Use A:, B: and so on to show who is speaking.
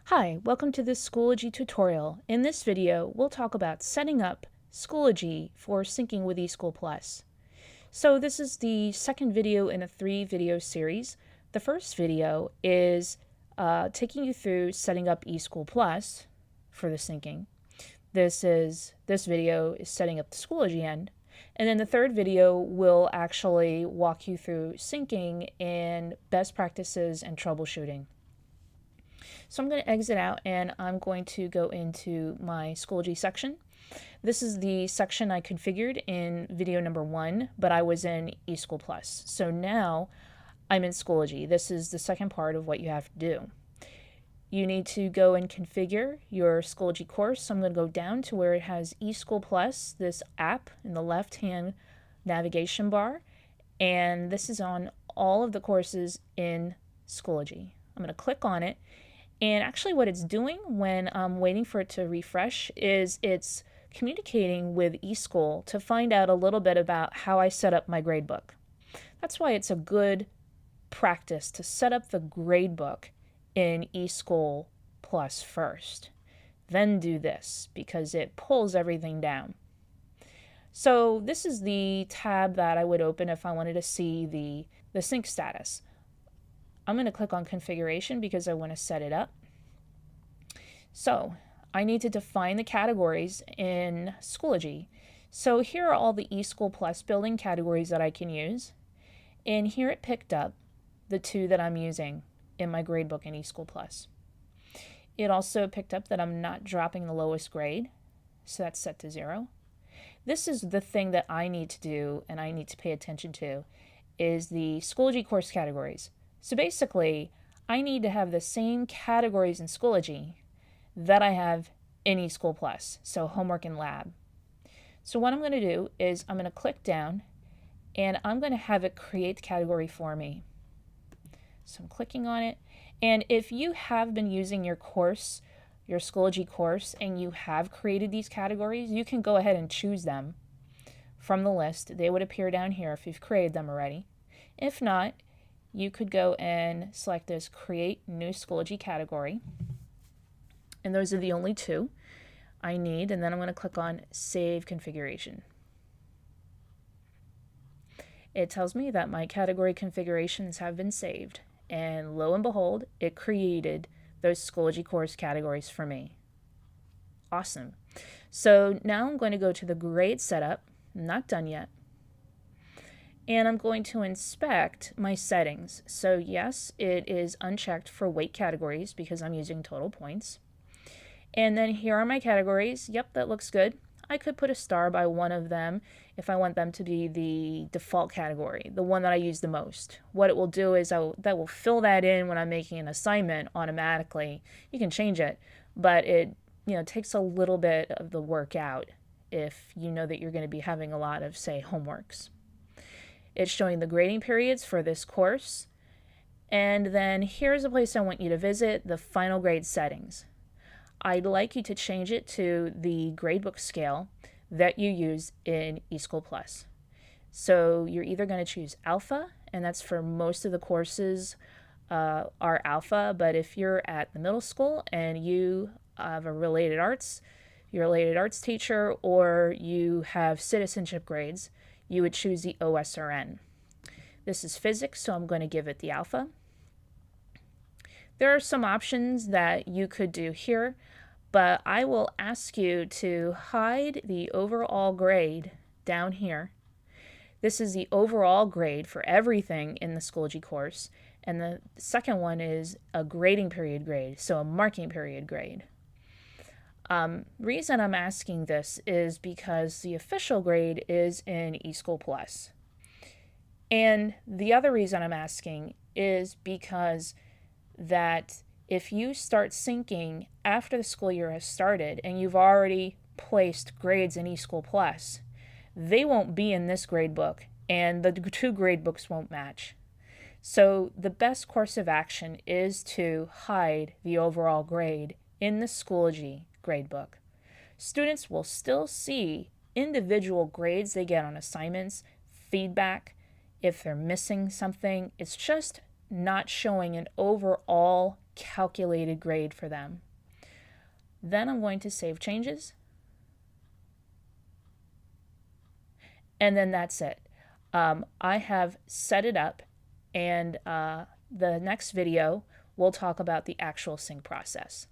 A: Hi, welcome to this Schoology tutorial. In this video, we'll talk about setting up Schoology for syncing with eSchoolPLUS. So this is the second video in a 3-video series. The first video is taking you through setting up eSchoolPLUS for the syncing. This video is setting up the Schoology end. And then the third video will actually walk you through syncing and best practices and troubleshooting. So I'm going to exit out and I'm going to go into my Schoology section. This is the section I configured in video number 1, but I was in eSchoolPLUS. So now I'm in Schoology. This is the second part of what you have to do. You need to go and configure your Schoology course. So I'm going to go down to where it has eSchoolPLUS, this app in the left-hand navigation bar. And this is on all of the courses in Schoology. I'm going to click on it. And actually what it's doing when I'm waiting for it to refresh is it's communicating with eSchool to find out a little bit about how I set up my gradebook. That's why it's a good practice to set up the gradebook in eSchoolPLUS first. Then do this because it pulls everything down. So this is the tab that I would open if I wanted to see the sync status. I'm going to click on configuration because I want to set it up. So I need to define the categories in Schoology. So here are all the eSchoolPLUS building categories that I can use. And here it picked up the 2 that I'm using in my gradebook in eSchoolPLUS. It also picked up that I'm not dropping the lowest grade, so that's set to 0. This is the thing that I need to do and I need to pay attention to is the Schoology course categories. So basically, I need to have the same categories in Schoology that I have in eSchoolPLUS, so homework and lab. So what I'm going to do is I'm going to click down and I'm going to have it create the category for me. So I'm clicking on it, and if you have been using your course, your Schoology course, and you have created these categories, you can go ahead and choose them from the list. They would appear down here if you've created them already. If not, you could go and select this Create New Schoology Category. And those are the only 2 I need. And then I'm going to click on Save Configuration. It tells me that my category configurations have been saved. And lo and behold, it created those Schoology course categories for me. Awesome. So now I'm going to go to the grade setup. I'm not done yet. And I'm going to inspect my settings. So yes, it is unchecked for weight categories because I'm using total points. And then here are my categories. Yep, that looks good. I could put a star by one of them if I want them to be the default category, the one that I use the most. What it will do is that will fill that in when I'm making an assignment automatically. You can change it, but it takes a little bit of the work out if you know that you're going to be having a lot of, say, homeworks. It's showing the grading periods for this course. And then here's a place I want you to visit, the final grade settings. I'd like you to change it to the gradebook scale that you use in eSchoolPLUS. So you're either going to choose alpha, and that's for most of the courses are alpha, but if you're at the middle school and you have a related arts, you're a related arts teacher, or you have citizenship grades, you would choose the OSRN. This is physics, so I'm going to give it the alpha. There are some options that you could do here, but I will ask you to hide the overall grade down here. This is the overall grade for everything in the Schoology course, and the second one is a grading period grade, so a marking period grade. Reason I'm asking this is because the official grade is in eSchoolPLUS. And the other reason I'm asking is because that if you start syncing after the school year has started and you've already placed grades in eSchoolPLUS, they won't be in this gradebook and the 2 gradebooks won't match. So the best course of action is to hide the overall grade in the Schoology gradebook. Students will still see individual grades they get on assignments, feedback, if they're missing something. It's just not showing an overall calculated grade for them. Then I'm going to save changes. And then that's it. I have set it up, and the next video we'll talk about the actual sync process.